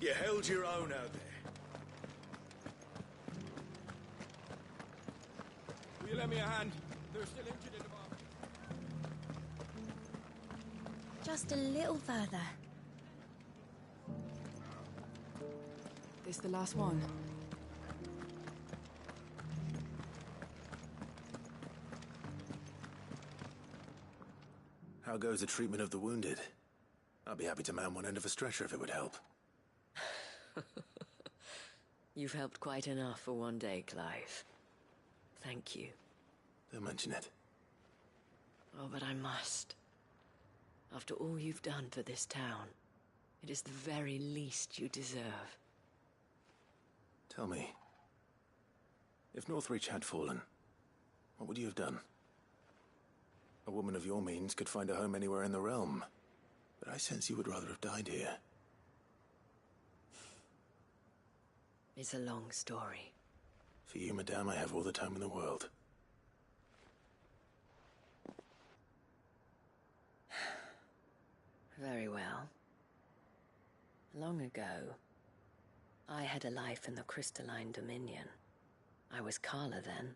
You held your own out there. Will you lend me a hand? They're still injured in the bar. Just a little further. This the last one? How goes the treatment of the wounded? I'd be happy to man one end of a stretcher if it would help. You've helped quite enough for one day, Clive. Thank you. Don't mention it. Oh, but I must. After all you've done for this town, it is the very least you deserve. Tell me, if Northreach had fallen, what would you have done? A woman of your means could find a home anywhere in the realm, but I sense you would rather have died here. It's a long story. For you, madame, I have all the time in the world. Very well. Long ago, I had a life in the Crystalline Dominion. I was Carla then,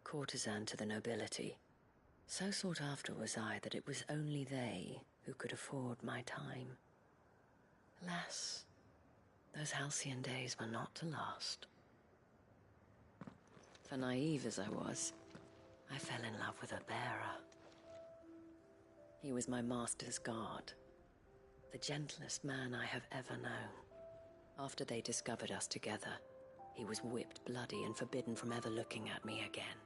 courtesan to the nobility. So sought after was I that it was only they who could afford my time. Alas, those halcyon days were not to last. For naive as I was, I fell in love with a bearer. He was my master's guard, the gentlest man I have ever known. After they discovered us together, he was whipped bloody and forbidden from ever looking at me again.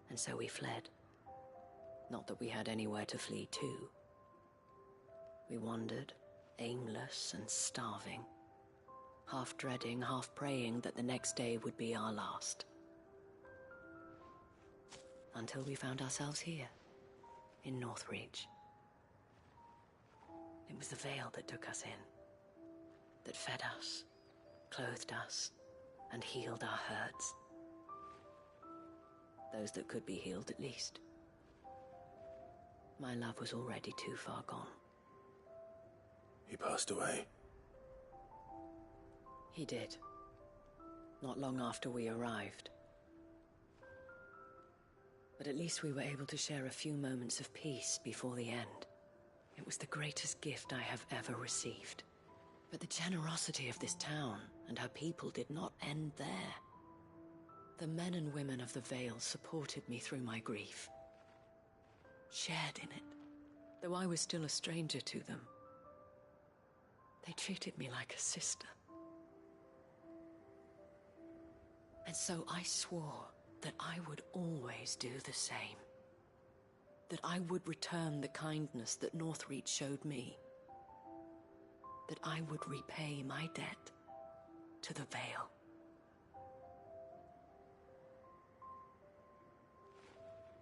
And so we fled. Not that we had anywhere to flee to. We wandered, aimless and starving, half dreading, half praying that the next day would be our last. Until we found ourselves here, in Northreach. It was the Veil that took us in, that fed us, clothed us, and healed our hurts. Those that could be healed, at least. My love was already too far gone. He passed away. He did. Not long after we arrived. But at least we were able to share a few moments of peace before the end. It was the greatest gift I have ever received. But the generosity of this town and her people did not end there. The men and women of the Vale supported me through my grief. Shared in it, though I was still a stranger to them. They treated me like a sister. And so I swore that I would always do the same. That I would return the kindness that Northreach showed me. That I would repay my debt to the Vale.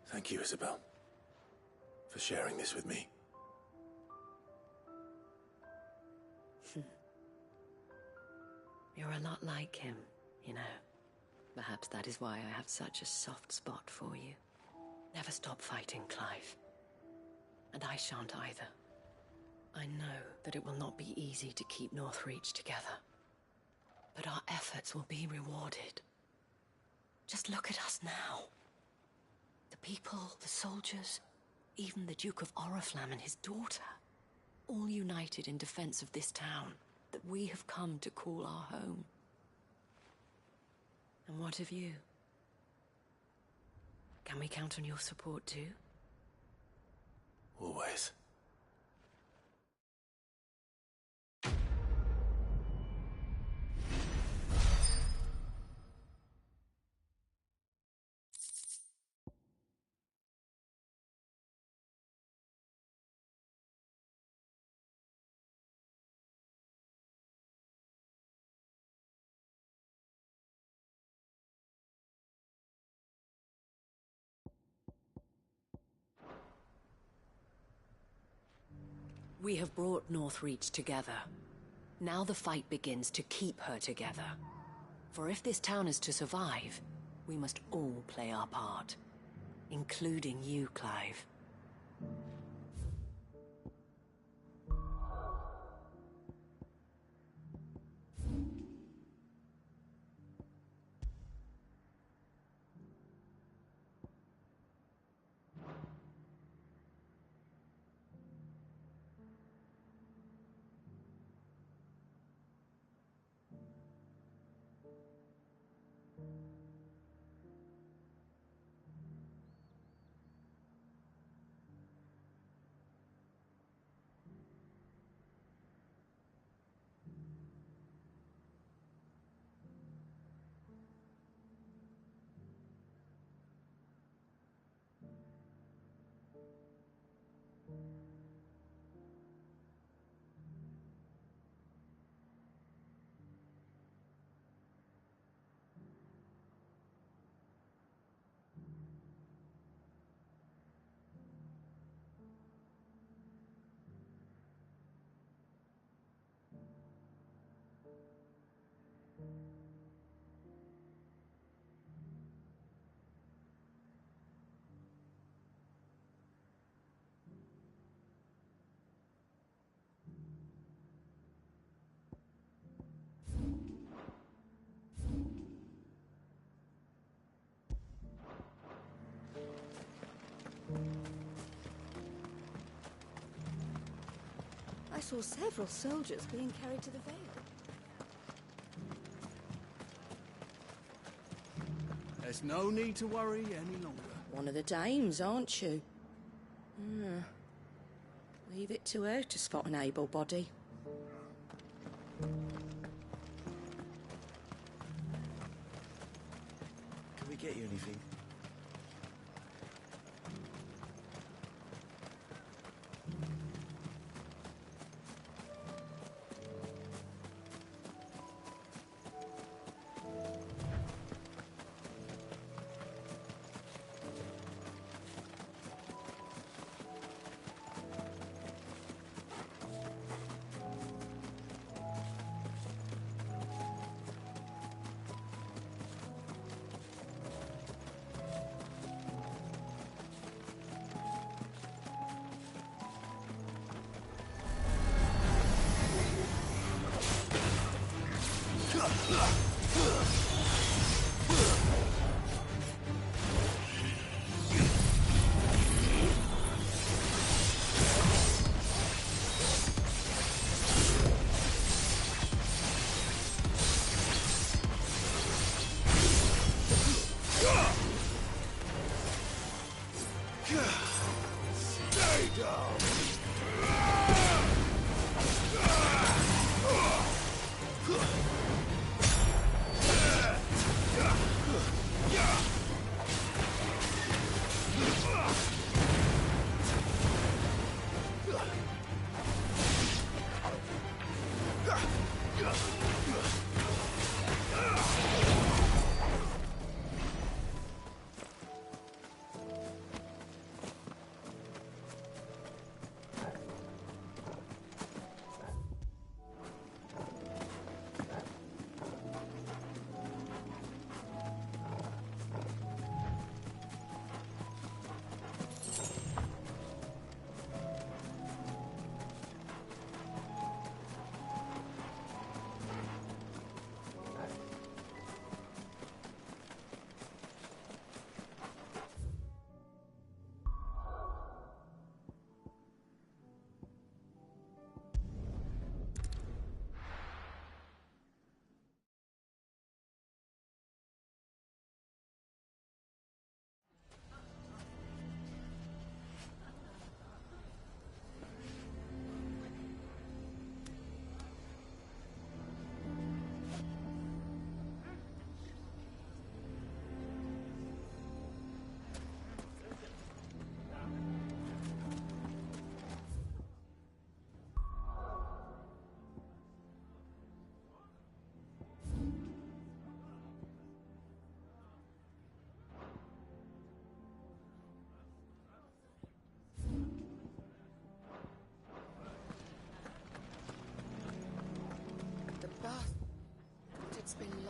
Thank you, Isabel, for sharing this with me. You're a lot like him, you know. Perhaps that is why I have such a soft spot for you. Never stop fighting, Clive. And I shan't either. I know that it will not be easy to keep Northreach together. But our efforts will be rewarded. Just look at us now. The people, the soldiers, even the Duke of Oriflamme and his daughter, all united in defense of this town that we have come to call our home. And what of you? Can we count on your support too? Always. We have brought Northreach together. Now the fight begins to keep her together. For if this town is to survive, we must all play our part. Including you, Clive. I saw several soldiers being carried to the Vale. There's no need to worry any longer. One of the dames, aren't you? Leave it to her to spot an able body. Can we get you anything?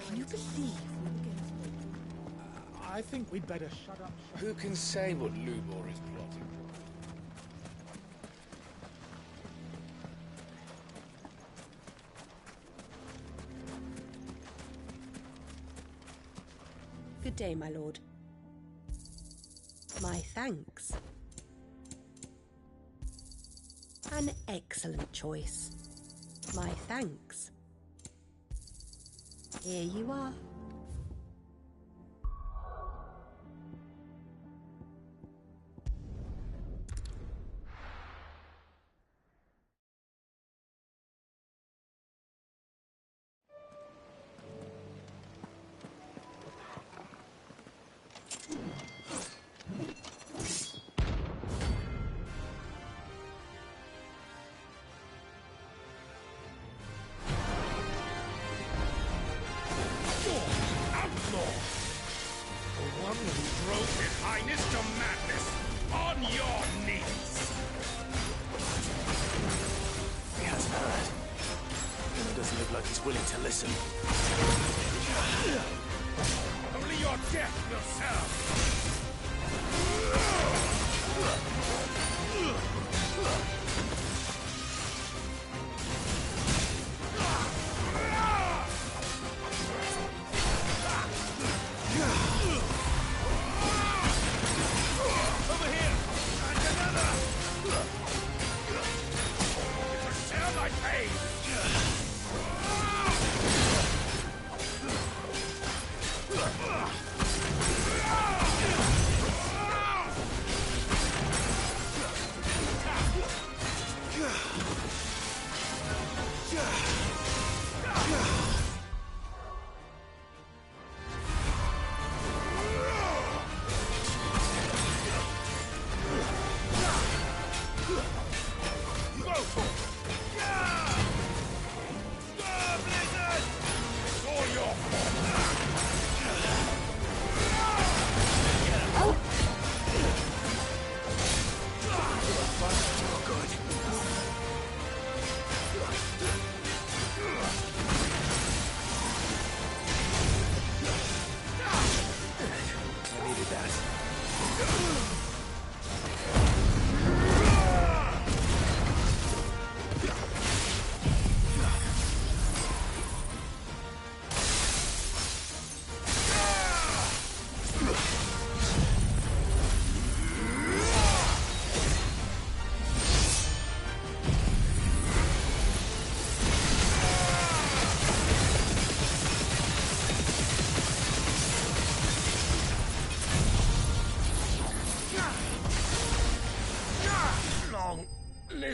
Can you believe we were getting I think we'd better shut up. Who can say what Lubor is plotting? Good day, my lord. My thanks. An excellent choice. My thanks. Here you are. Only your death will serve! Over here! And another! It was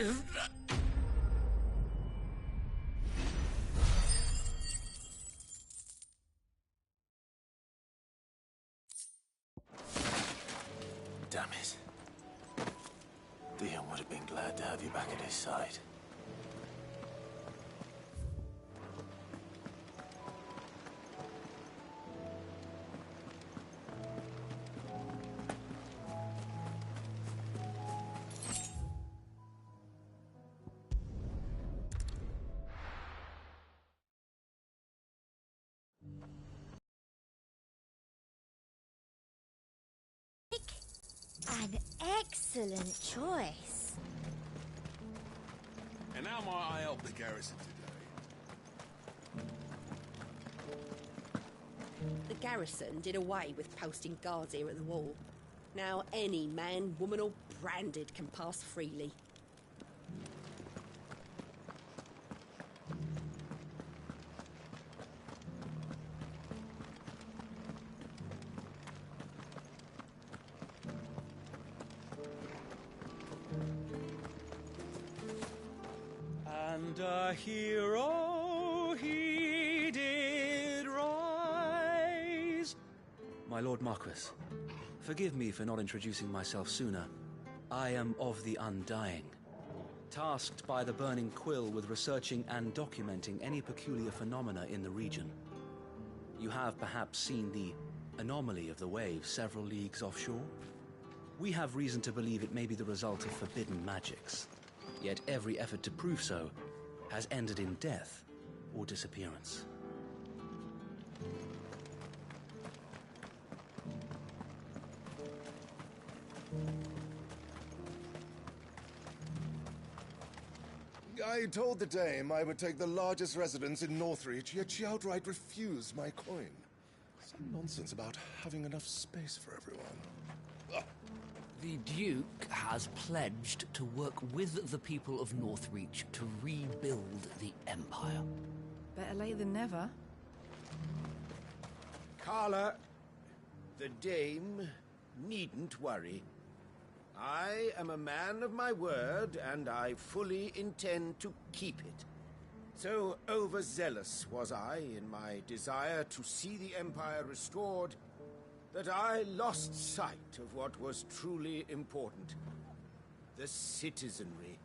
lived! Damn it. Theon would have been glad to have you back at his side. An excellent choice. And how might I help the garrison today? The garrison did away with posting guards here at the wall. Now any man, woman or branded can pass freely. And a hero he did rise. My Lord Marquis, forgive me for not introducing myself sooner. I am of the Undying, tasked by the Burning Quill with researching and documenting any peculiar phenomena in the region. You have perhaps seen the anomaly of the wave several leagues offshore? We have reason to believe it may be the result of forbidden magics. Yet every effort to prove so has ended in death or disappearance. I told the dame I would take the largest residence in Northreach, yet she outright refused my coin. Some nonsense about having enough space for everyone. Ugh. The Duke has pledged to work with the people of Northreach to rebuild the Empire. Better late than never. Carla, the dame needn't worry. I am a man of my word, and I fully intend to keep it. So overzealous was I in my desire to see the Empire restored that I lost sight of what was truly important: the citizenry.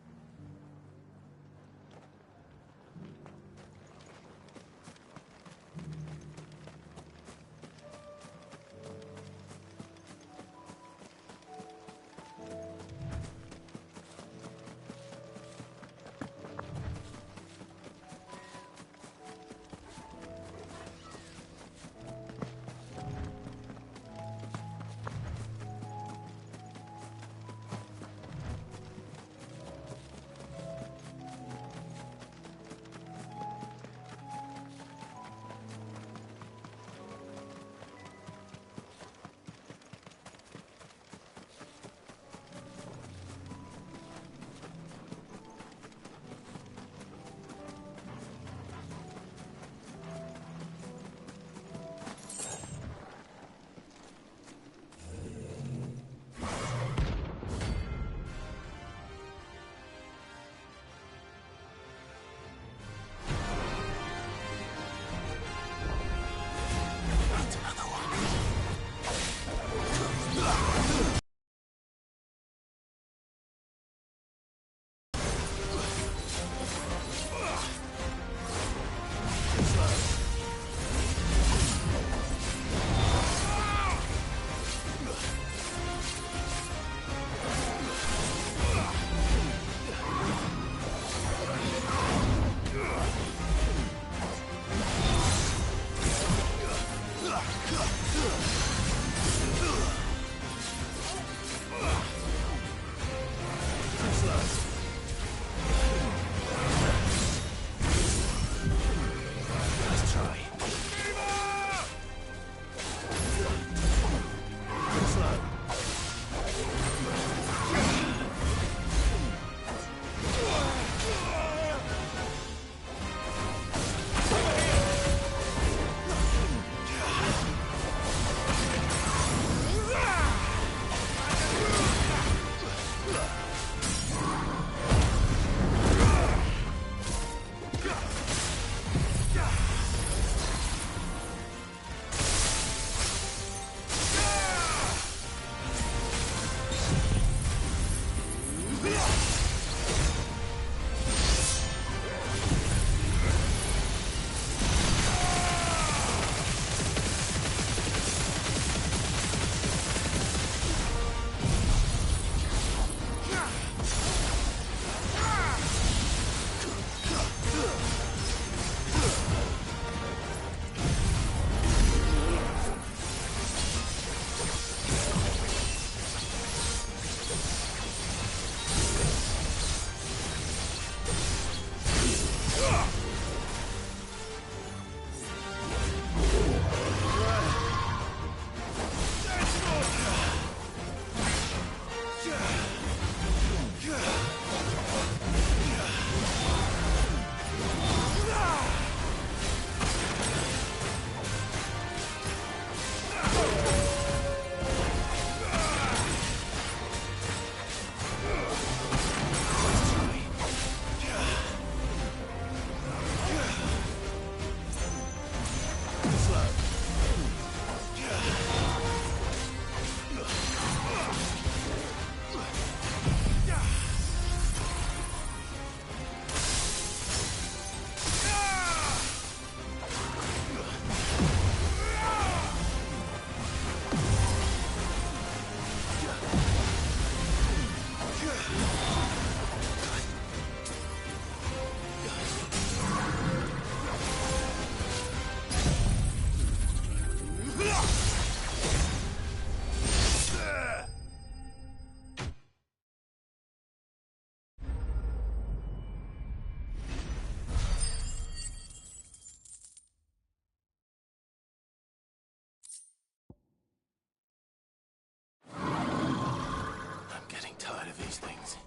I'm getting tired of these things.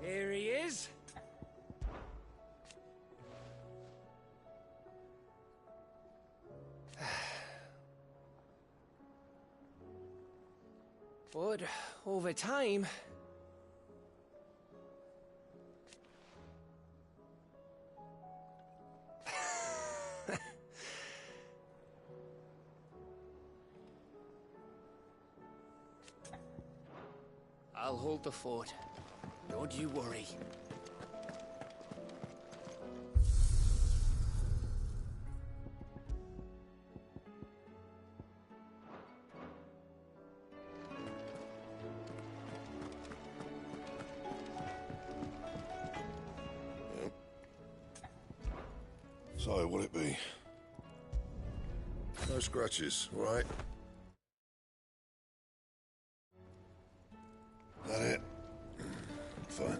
Here he is. But over time, I'll hold the fort. Don't you worry. So, what'll it be? No scratches, all right? That it? Fine.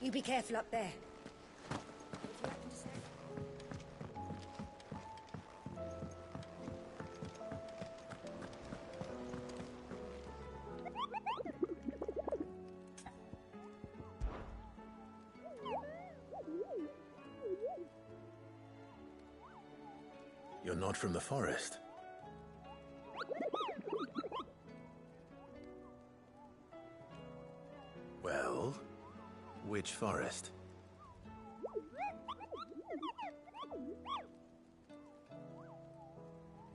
You be careful up there. You're not from the forest. Well, which forest?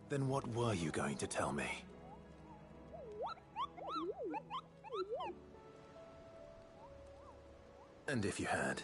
Then what were you going to tell me? And if you had?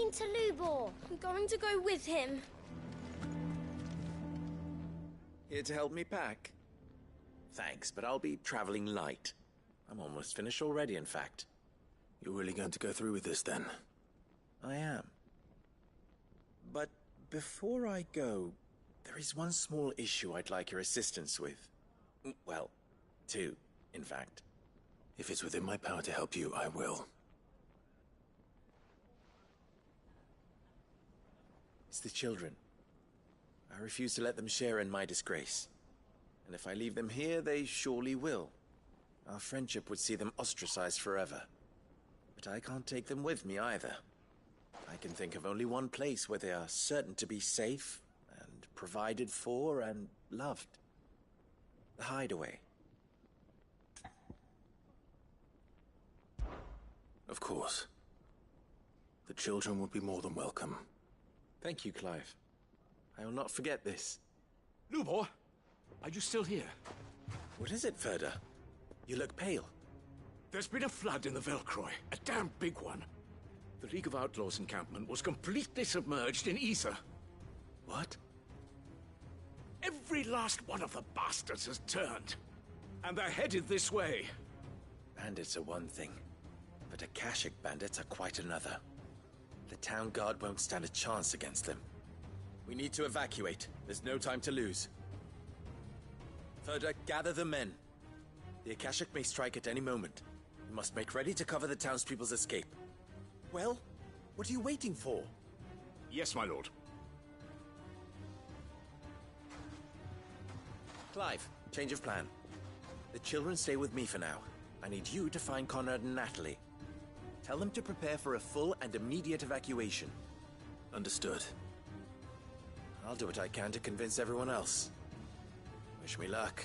going to Lubor. I'm going to go with him. Here to help me pack? Thanks, but I'll be traveling light. I'm almost finished already, in fact. You're really going to go through with this, then? I am. But before I go, there is one small issue I'd like your assistance with. Well, two, in fact. If it's within my power to help you, I will. It's the children. I refuse to let them share in my disgrace. And if I leave them here, they surely will. Our friendship would see them ostracized forever. But I can't take them with me either. I can think of only one place where they are certain to be safe, and provided for, and loved. The Hideaway. Of course. The children would be more than welcome. Thank you, Clive. I will not forget this. Lubor, are you still here? What is it, Ferda? You look pale. There's been a flood in the Velcroy, a damn big one. The League of Outlaws encampment was completely submerged in ether. What? Every last one of the bastards has turned. And they're headed this way. Bandits are one thing, but Akashic bandits are quite another. The town guard won't stand a chance against them. We need to evacuate. There's no time to lose. Ferda, gather the men. The Akashic may strike at any moment. We must make ready to cover the townspeople's escape. Well, what are you waiting for? Yes, my lord. Clive, change of plan. The children stay with me for now. I need you to find Conrad and Natalie. Tell them to prepare for a full and immediate evacuation. Understood. I'll do what I can to convince everyone else. Wish me luck.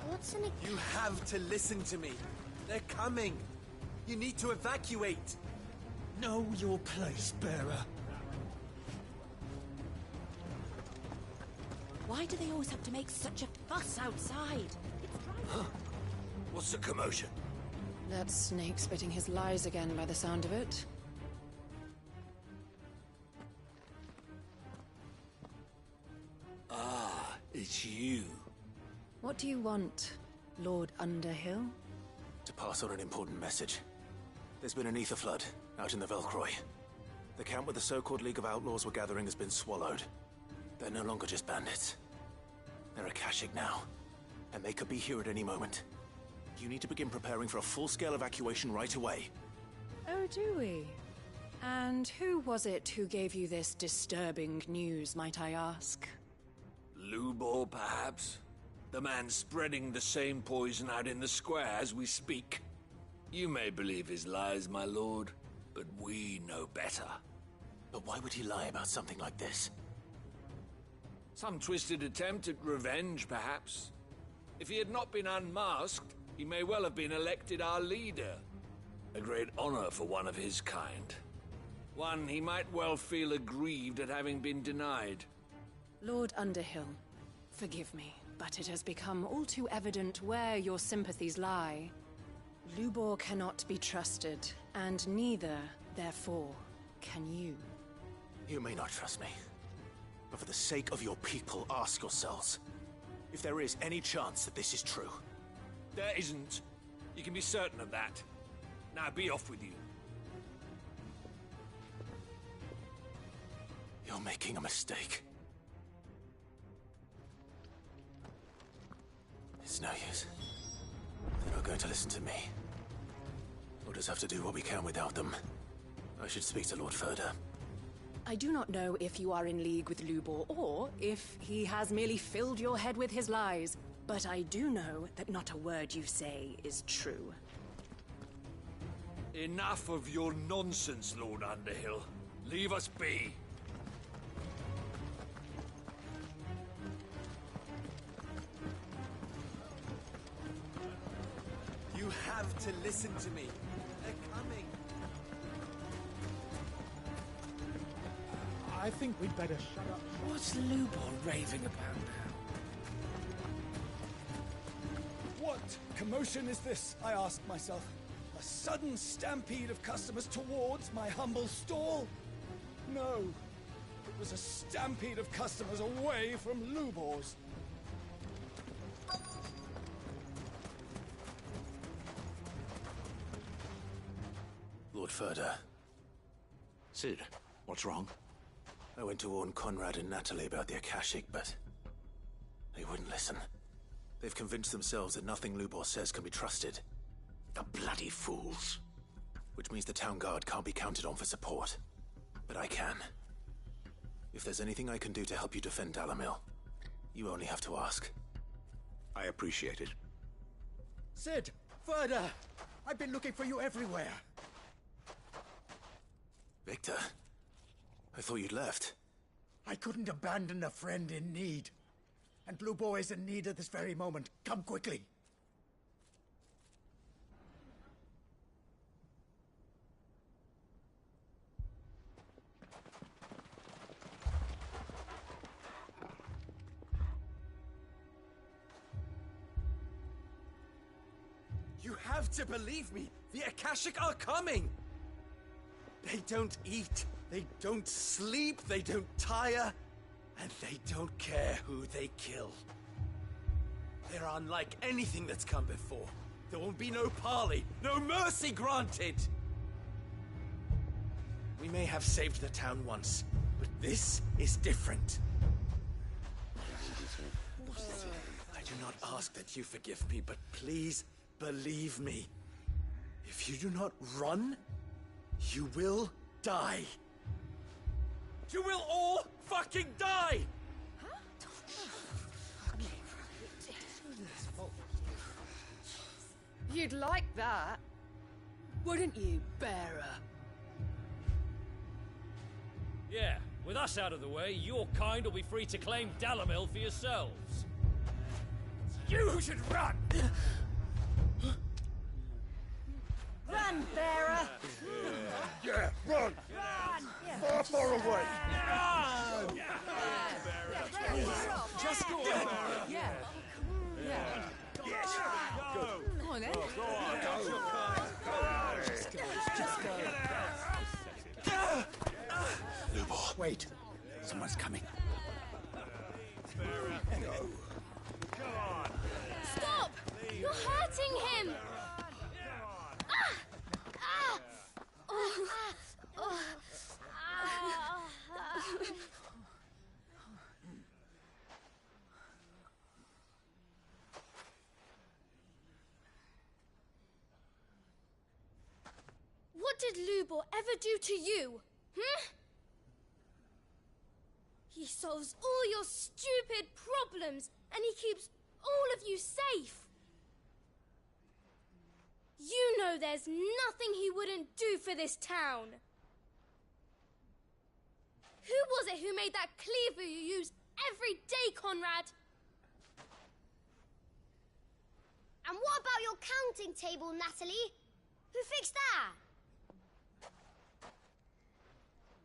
What's an... You have to listen to me. They're coming. You need to evacuate. Know your place, bearer. Why do they always have to make such a fuss outside? What's the commotion? That snake spitting his lies again by the sound of it. Ah, it's you. What do you want, Lord Underhill? To pass on an important message. There's been an ether flood out in the Velcroy. The camp where the so-called League of Outlaws were gathering has been swallowed. They're no longer just bandits. They're Akashic now, and they could be here at any moment. You need to begin preparing for a full-scale evacuation right away. Oh, do we? And who was it who gave you this disturbing news, might I ask? Lubor, perhaps? The man spreading the same poison out in the square as we speak. You may believe his lies, my lord, but we know better. But why would he lie about something like this? Some twisted attempt at revenge, perhaps. If he had not been unmasked, he may well have been elected our leader. A great honor for one of his kind. One he might well feel aggrieved at having been denied. Lord Underhill, forgive me, but it has become all too evident where your sympathies lie. Lubor cannot be trusted, and neither, therefore, can you. You may not trust me, but for the sake of your people, ask yourselves if there is any chance that this is true. There isn't. You can be certain of that. Now be off with you. You're making a mistake. It's no use. They're not going to listen to me. We'll just have to do what we can without them. I should speak to Lord Ferda. I do not know if you are in league with Lubor, or if he has merely filled your head with his lies, but I do know that not a word you say is true. Enough of your nonsense, Lord Underhill. Leave us be. You have to listen to me. They're coming. I think we'd better shut up. What's Lubor raving about now? What commotion is this, I ask myself? A sudden stampede of customers towards my humble stall? No, it was a stampede of customers away from Lubor's. Lord Ferda. Cid, what's wrong? I went to warn Conrad and Natalie about the Akashic, but they wouldn't listen. They've convinced themselves that nothing Lubor says can be trusted. The bloody fools. Which means the town guard can't be counted on for support. But I can. If there's anything I can do to help you defend Dalamil, you only have to ask. I appreciate it. Cid! Ferda! I've been looking for you everywhere. Victor? I thought you'd left. I couldn't abandon a friend in need. And Lubor is in need at this very moment. Come quickly. You have to believe me. The Akashic are coming. They don't eat, they don't sleep, they don't tire, and they don't care who they kill. They're unlike anything that's come before. There will be no parley, no mercy granted. We may have saved the town once, but this is different. I do not ask that you forgive me, but please believe me. If you do not run, you will die. You will all fucking die! You'd like that, wouldn't you, bearer? Yeah, with us out of the way, your kind will be free to claim Dalamil for yourselves. You should run! Run, bearer! Yeah, run! Far, far away! Run! Just go on, Yeah. Yes. Go. Come on, then. Go on. Just go. Lubor. Wait. Someone's coming. Stop! You're hurting him! What did Lubor ever do to you? He solves all your stupid problems, and he keeps all of you safe. You know there's nothing he wouldn't do for this town. Who was it who made that cleaver you use every day, Conrad? And what about your counting table, Natalie? Who fixed that?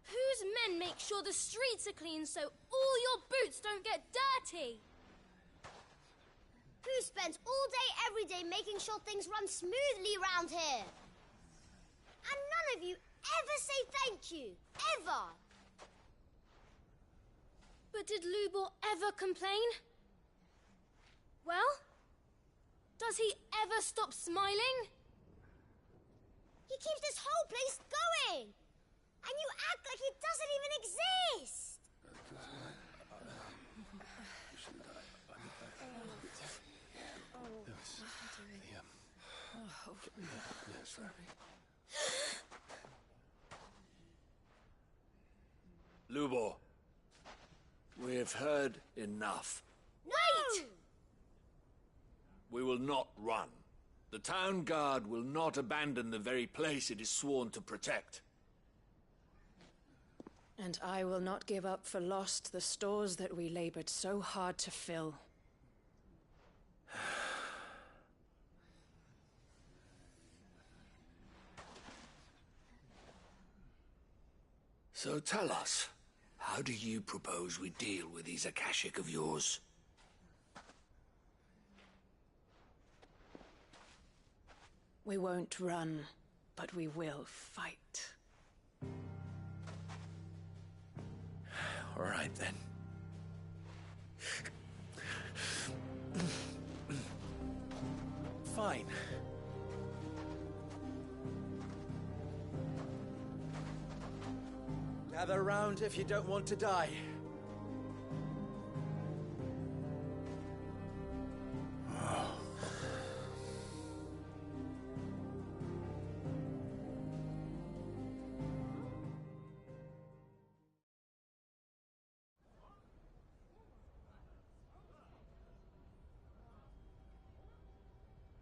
Whose men make sure the streets are clean so all your boots don't get dirty? Who spends all day, every day making sure things run smoothly round here? And none of you ever say thank you. Ever. But did Lubor ever complain? Well, does he ever stop smiling? He keeps this whole place going. And you act like it doesn't even exist. Lubor, we have heard enough. Wait! We will not run. The town guard will not abandon the very place it is sworn to protect. And I will not give up for lost the stores that we labored so hard to fill. So tell us, How do you propose we deal with these Akashic of yours? We won't run, but we will fight. All right, then. Fine. Gather round if you don't want to die.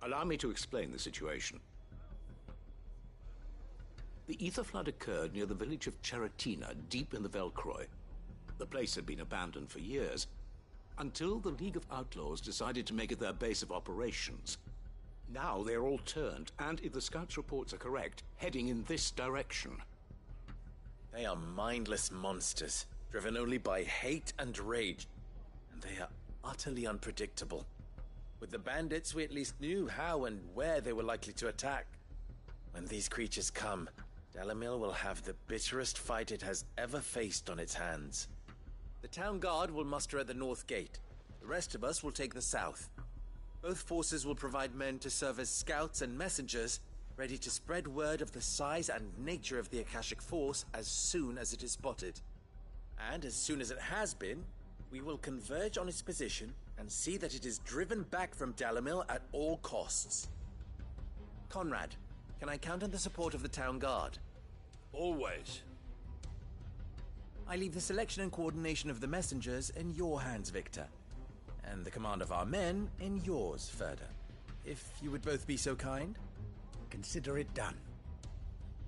Allow me to explain the situation. The ether flood occurred near the village of Cheratina, deep in the Velcroy. The place had been abandoned for years, until the League of Outlaws decided to make it their base of operations. Now they're all turned, and if the scouts' reports are correct, heading in this direction. They are mindless monsters, driven only by hate and rage, and they are utterly unpredictable. With the bandits, we at least knew how and where they were likely to attack. When these creatures come, Dalimil will have the bitterest fight it has ever faced on its hands. The town guard will muster at the north gate. The rest of us will take the south. Both forces will provide men to serve as scouts and messengers, ready to spread word of the size and nature of the Akashic force as soon as it is spotted. And as soon as it has been, we will converge on its position and see that it is driven back from Dalimil at all costs. Conrad, can I count on the support of the town guard? Always. I leave the selection and coordination of the messengers in your hands, Victor. And the command of our men in yours, Ferda. If you would both be so kind. Consider it done.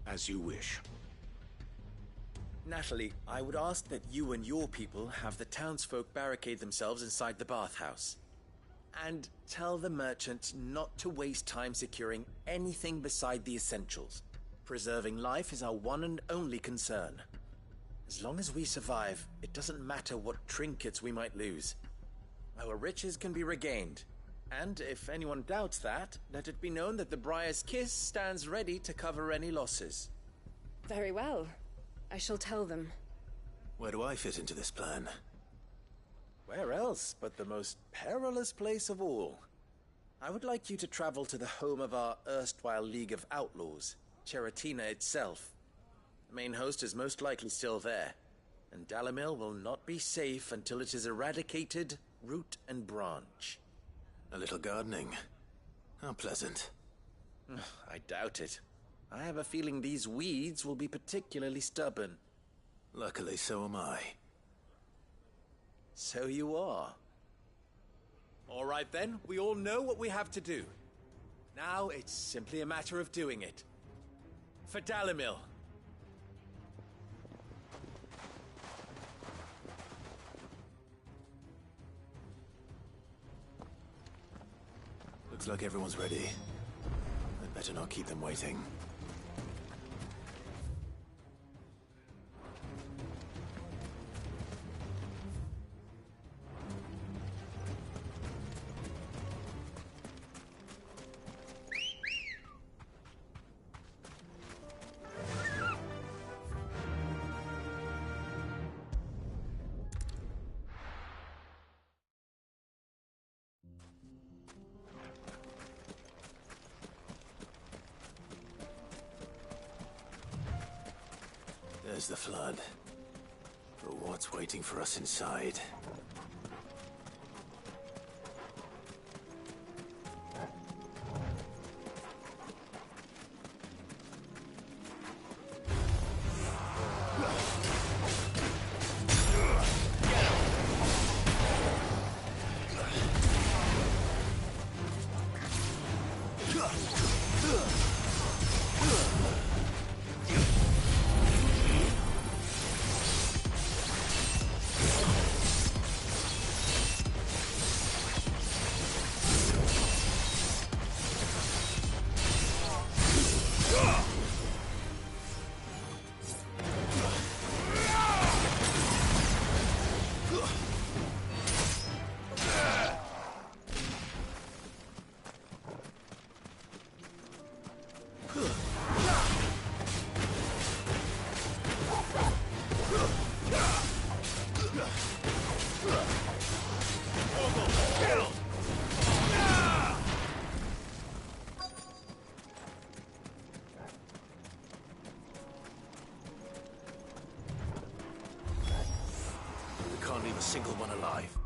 As you wish. Natalie, I would ask that you and your people have the townsfolk barricade themselves inside the bathhouse. And tell the merchant not to waste time securing anything beside the essentials. Preserving life is our one and only concern. As long as we survive, it doesn't matter what trinkets we might lose. Our riches can be regained. And if anyone doubts that, let it be known that the Briar's Kiss stands ready to cover any losses. Very well. I shall tell them. Where do I fit into this plan? Where else but the most perilous place of all? I would like you to travel to the home of our erstwhile League of Outlaws, Cheratina itself. The main host is most likely still there, and Dalimil will not be safe until it is eradicated, root and branch. A little gardening. How pleasant. I doubt it. I have a feeling these weeds will be particularly stubborn. Luckily, so am I. So you are. All right then, we all know what we have to do. Now it's simply a matter of doing it. For Dalimil. Looks like everyone's ready. I'd better not keep them waiting. There's the flood. But what's waiting for us inside? can't leave a single one alive.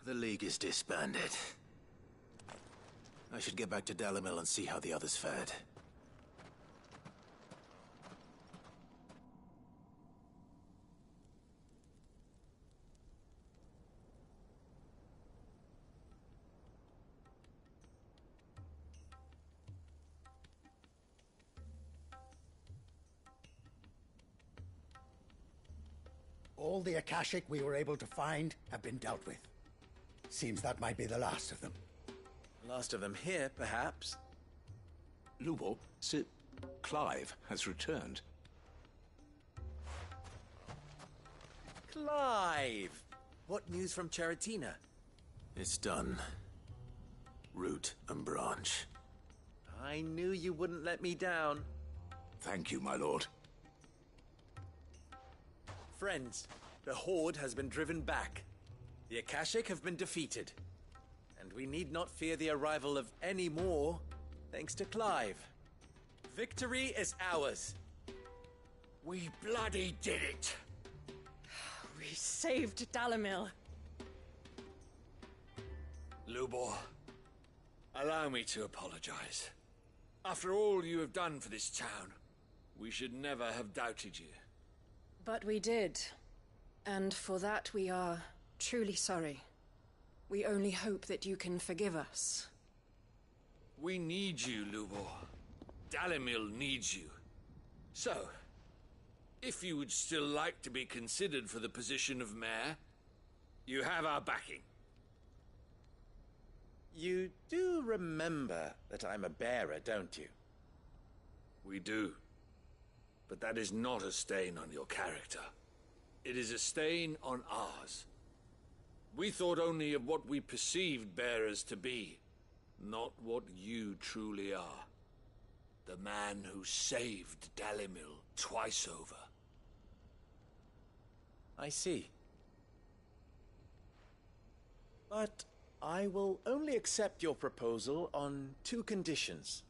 The League is disbanded. I should get back to Dalimil and see how the others fared. All the Akashic we were able to find have been dealt with. Seems that might be the last of them. Last of them here, perhaps. Lubor, Sir Clive has returned. Clive! What news from Charatina? It's done. Root and branch. I knew you wouldn't let me down. Thank you, my lord. Friends, the Horde has been driven back. The Akashic have been defeated. And we need not fear the arrival of any more, thanks to Clive. Victory is ours. We bloody did it! We saved Dalimil. Lubor, allow me to apologize. After all you have done for this town, we should never have doubted you. But we did. And for that we are truly sorry. We only hope that you can forgive us. We need you, Lubor. Dalimil needs you. So, if you would still like to be considered for the position of mayor, you have our backing. You do remember that I'm a bearer, don't you? We do. But that is not a stain on your character. It is a stain on ours. We thought only of what we perceived bearers to be, not what you truly are. The man who saved Dalimil twice over. I see. But I will only accept your proposal on 2 conditions.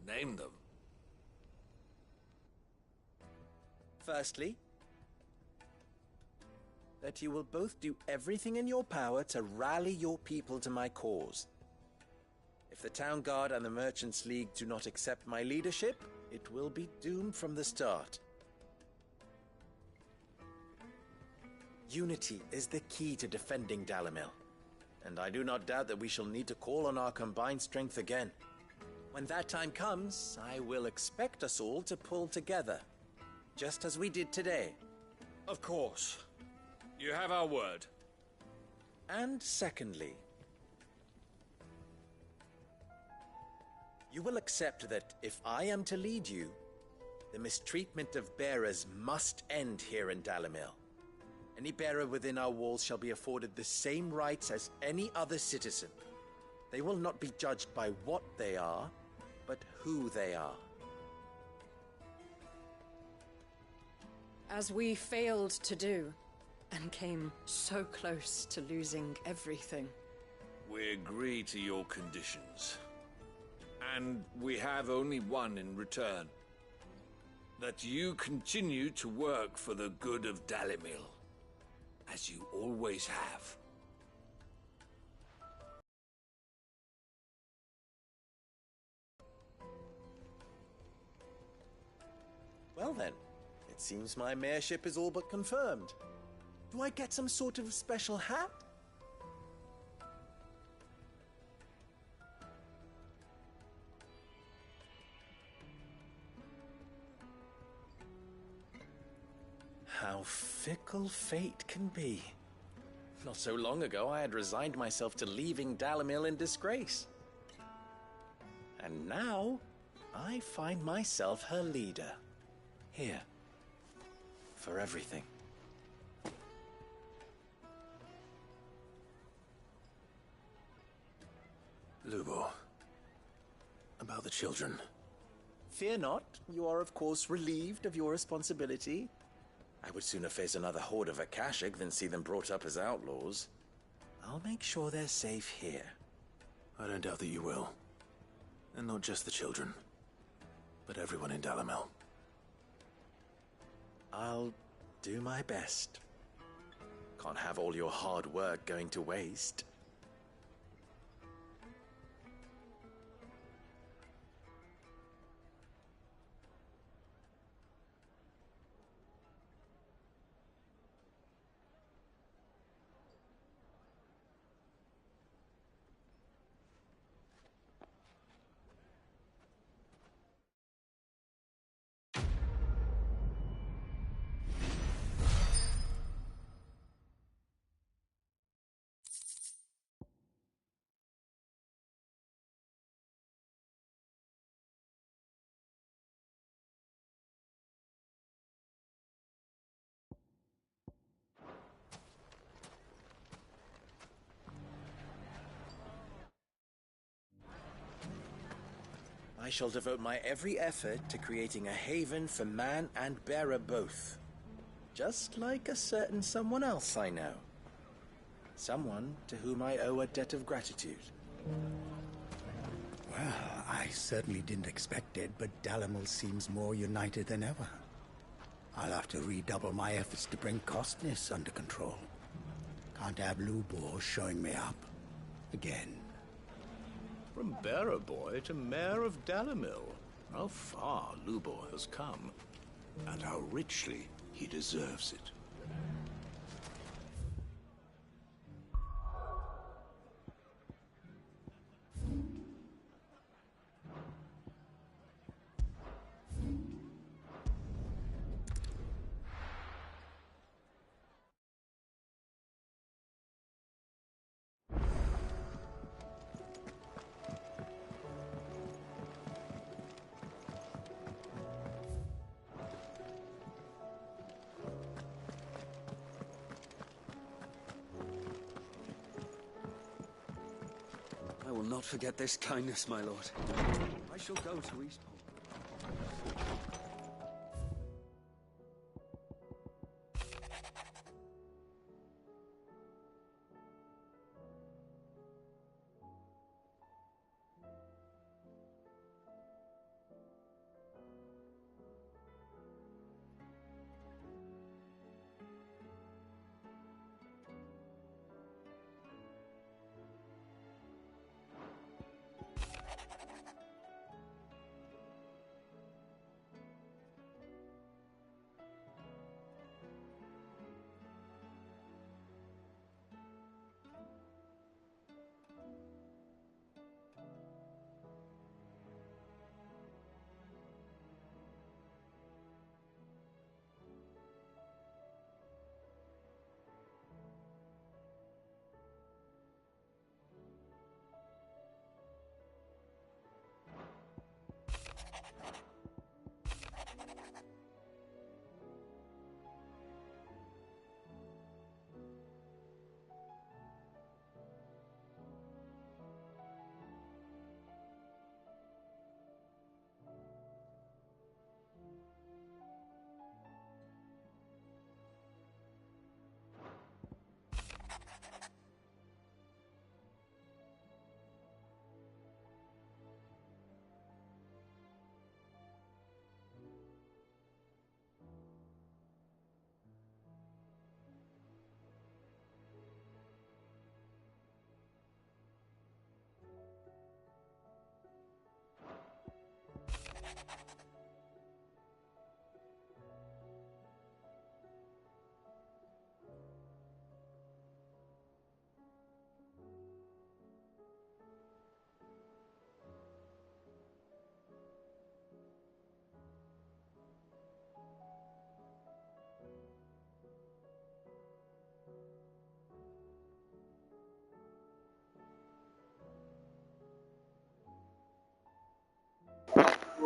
Name them. Firstly, that you will both do everything in your power to rally your people to my cause. If the Town Guard and the Merchants League do not accept my leadership, it will be doomed from the start. Unity is the key to defending Dalimil, and I do not doubt that we shall need to call on our combined strength again. When that time comes, I will expect us all to pull together, just as we did today. Of course. You have our word. And secondly, you will accept that if I am to lead you, the mistreatment of bearers must end here in Dalimil. Any bearer within our walls shall be afforded the same rights as any other citizen. They will not be judged by what they are, but who they are. As we failed to do, and came so close to losing everything. We agree to your conditions. And we have only one in return. That you continue to work for the good of Dalimil, as you always have. Well then, it seems my mayorship is all but confirmed. Do I get some sort of special hat? How fickle fate can be. Not so long ago, I had resigned myself to leaving Dalimil in disgrace. And now, I find myself her leader. Here. For everything. Lubor. About the children. Fear not. You are, of course, relieved of your responsibility. I would sooner face another horde of Akashic than see them brought up as outlaws. I'll make sure they're safe here. I don't doubt that you will. And not just the children, but everyone in Dalimil. I'll do my best. Can't have all your hard work going to waste. I shall devote my every effort to creating a haven for man and bearer both. Just like a certain someone else I know. Someone to whom I owe a debt of gratitude. Well, I certainly didn't expect it, but Dalimil seems more united than ever. I'll have to redouble my efforts to bring Costness under control. Can't have Lubor showing me up. Again. From bearer boy to mayor of Dalimil, how far Lubor has come, and how richly he deserves it. I will not forget this kindness, my lord. I shall go to Eastport.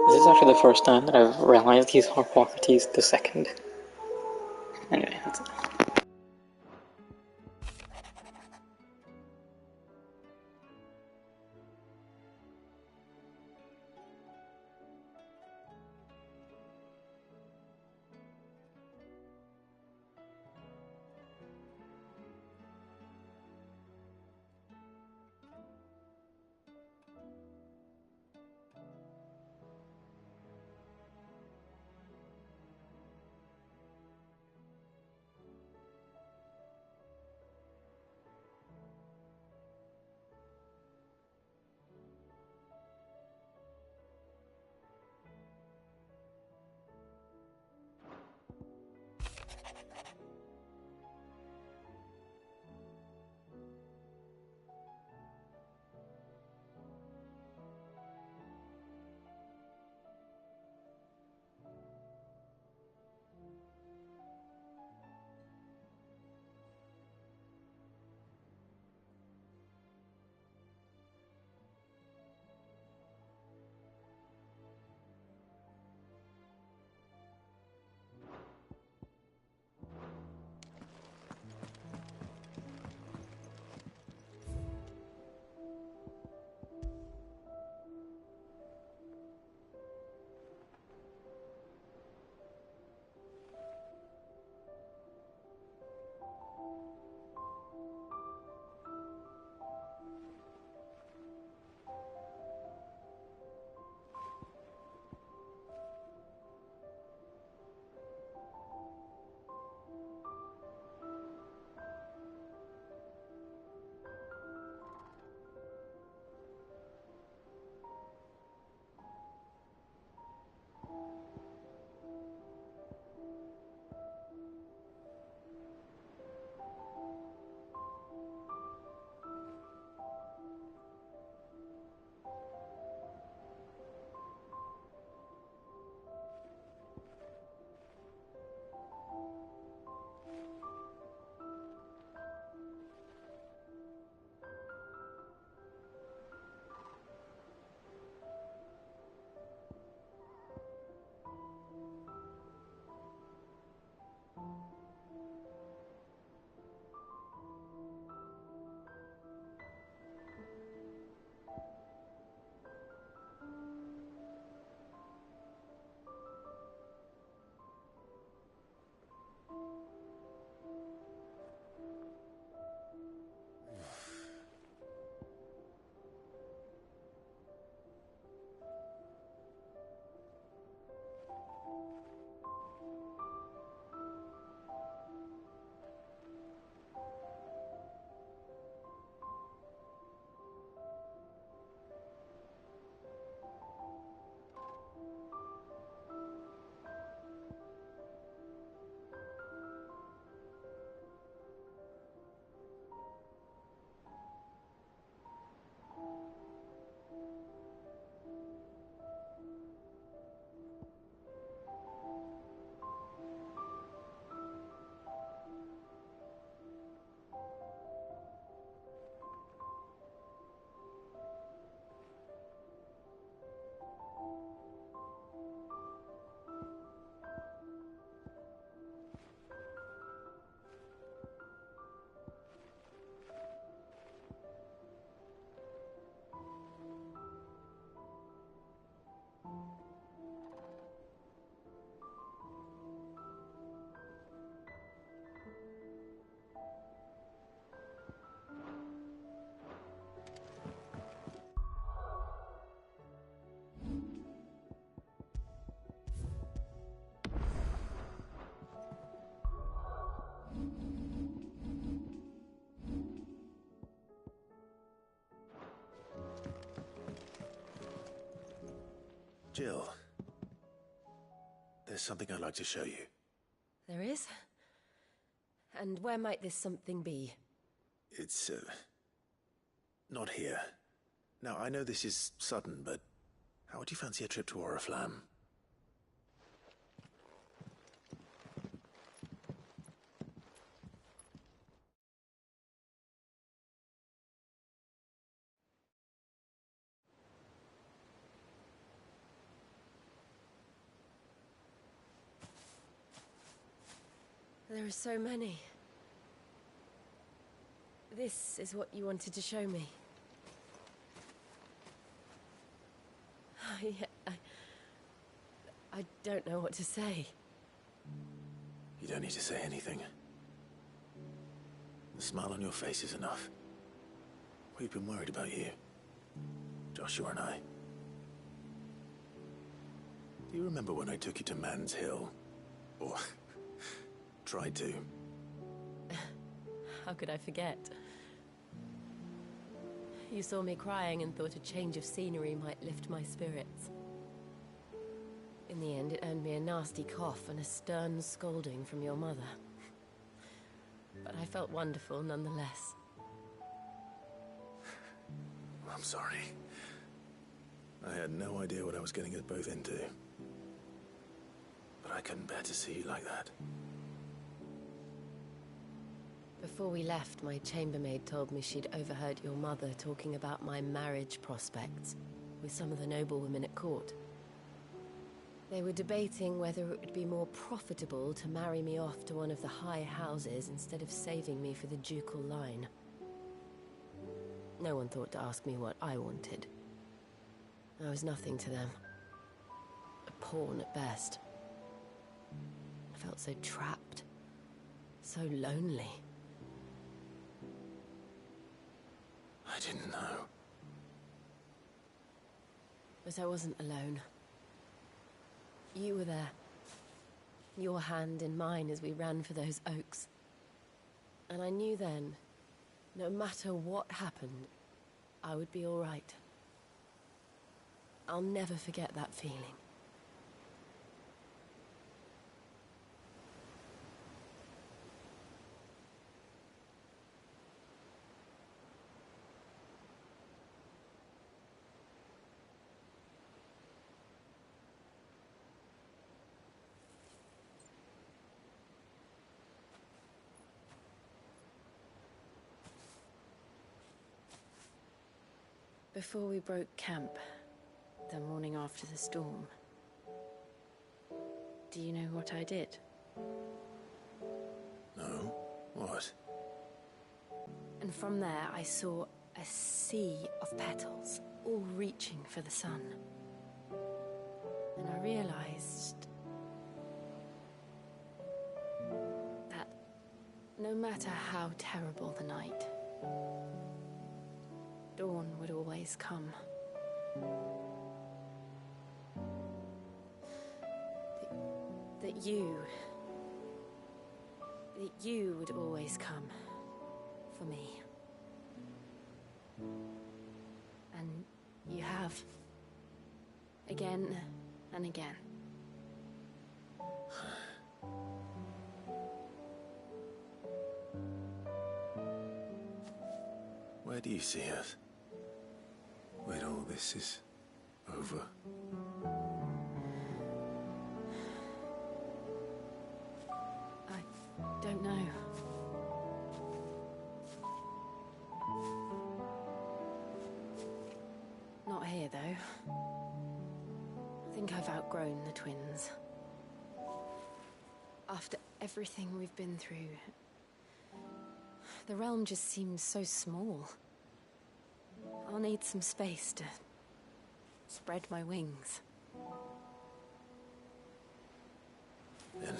This is actually the first time that I've realized he's Harpocrates the second. Anyway, that's it. Jill, there's something I'd like to show you. There is? And where might this something be? It's, not here. Now, I know this is sudden, but how would you fancy a trip to Oriflamme? There are so many. This is what you wanted to show me. I don't know what to say. You don't need to say anything. The smile on your face is enough. We've been worried about you, Joshua and I. Do you remember when I took you to Man's Hill? Or tried to? How could I forget? You saw me crying and thought a change of scenery might lift my spirits. In the end, it earned me a nasty cough and a stern scolding from your mother. But I felt wonderful nonetheless. I'm sorry. I had no idea what I was getting us both into. But I couldn't bear to see you like that. Before we left, my chambermaid told me she'd overheard your mother talking about my marriage prospects with some of the noblewomen at court. They were debating whether it would be more profitable to marry me off to one of the high houses instead of saving me for the ducal line. No one thought to ask me what I wanted. I was nothing to them. A pawn at best. I felt so trapped. So lonely. I didn't know. But I wasn't alone. You were there. Your hand in mine as we ran for those oaks. And I knew then, no matter what happened, I would be all right. I'll never forget that feeling. Before we broke camp, the morning after the storm, do you know what I did? No? What? And from there, I saw a sea of petals, all reaching for the sun. And I realized that no matter how terrible the night, dawn would always come. That you would always come for me. And you have. Again and again. Where do you see us? When all this is over? I don't know. Not here, though. I think I've outgrown the twins. After everything we've been through, the realm just seems so small. I'll need some space to spread my wings. Then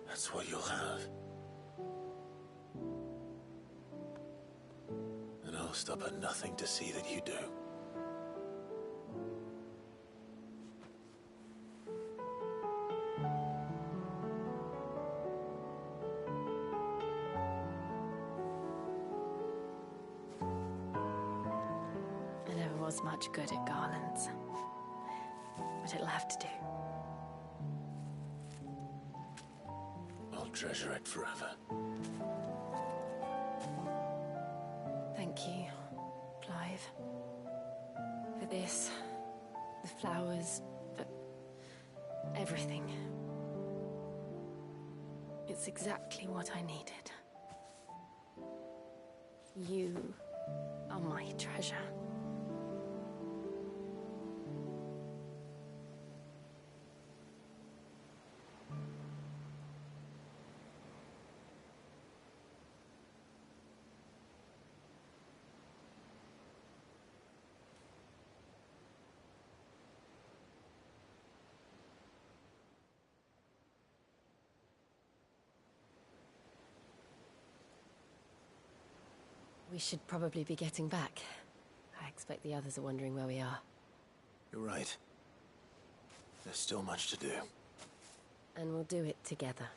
that's what you'll have. And I'll stop at nothing to see that you do. I never was much good at garlands, but it'll have to do. I'll treasure it forever. Thank you, Clive. For this, the flowers, for everything. It's exactly what I needed. You are my treasure. We should probably be getting back. I expect the others are wondering where we are. You're right. There's still much to do. And we'll do it together.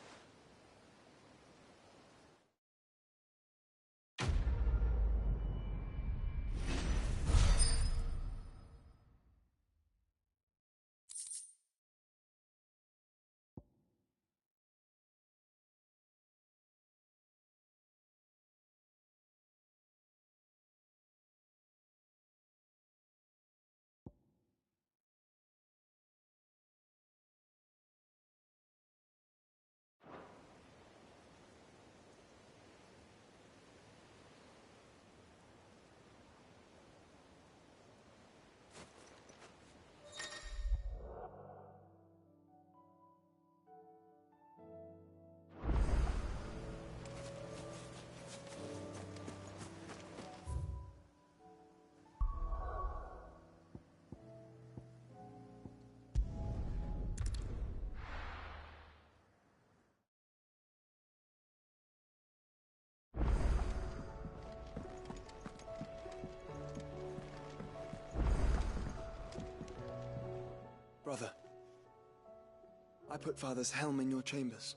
Brother, I put Father's helm in your chambers.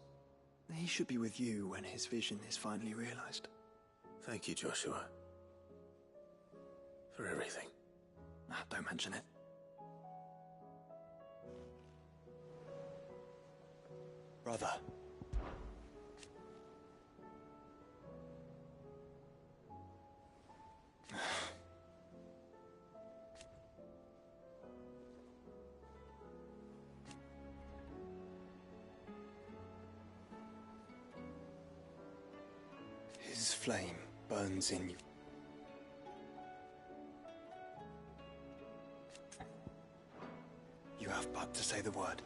He should be with you when his vision is finally realized. Thank you, Joshua. For everything. Don't mention it. Brother. His flame burns in you. You have but to say the word.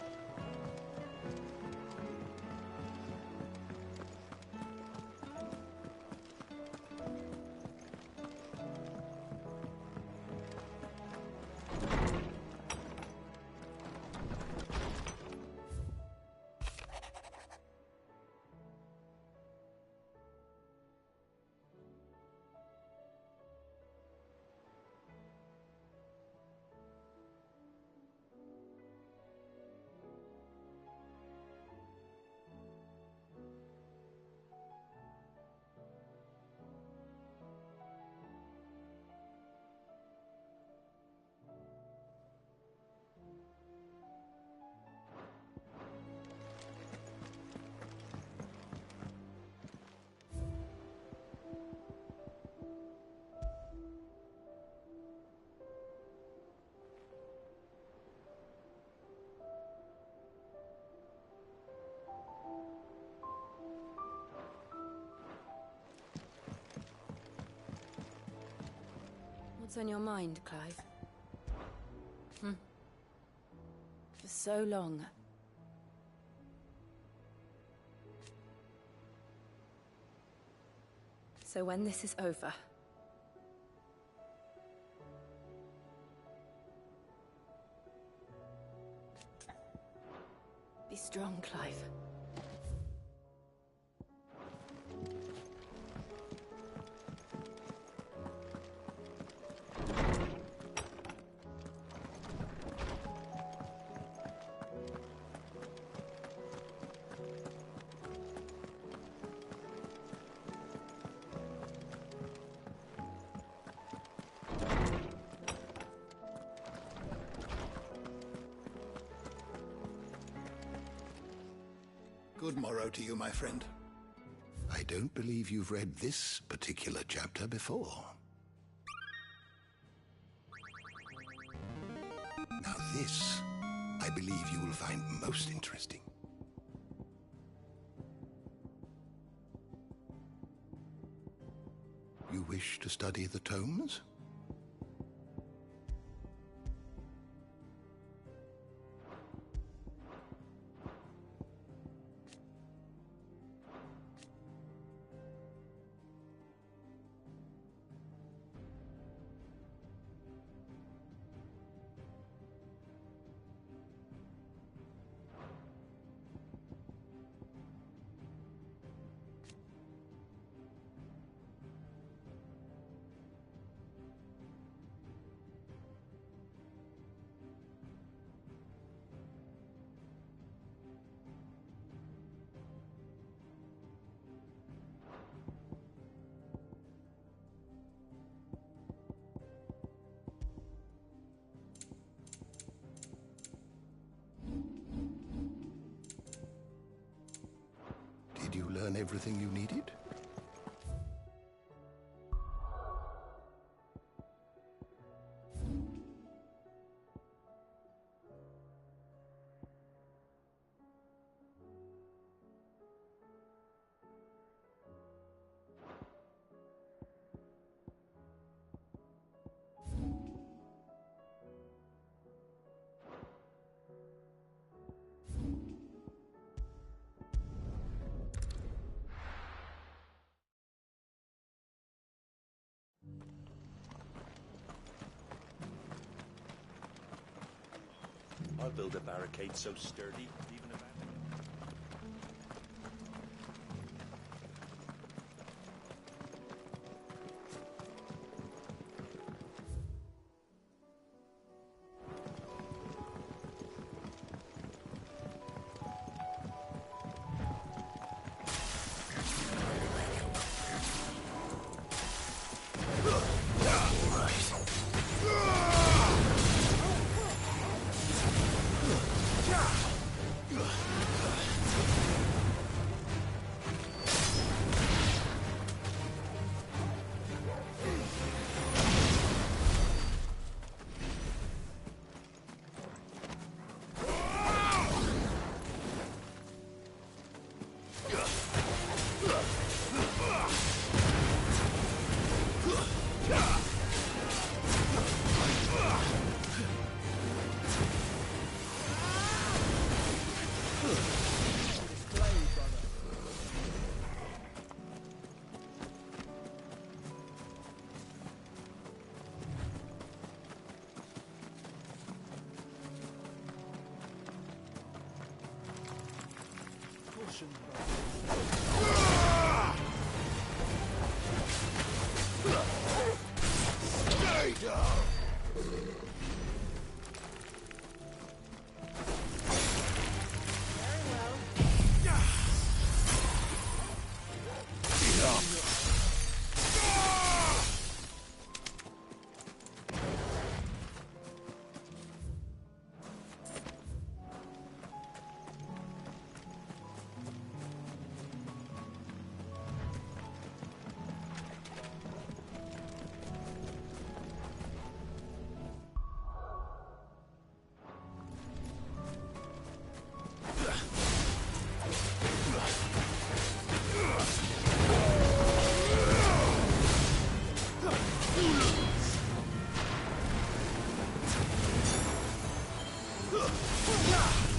What's on your mind, Clive? For so long. So when this is over... Be strong, Clive. Good morrow to you, my friend. I don't believe you've read this particular chapter before. Now this, I believe you will find most interesting. You wish to study the tomes? and everything you needed? I'll build a barricade so sturdy, even if Stay down! Yeah!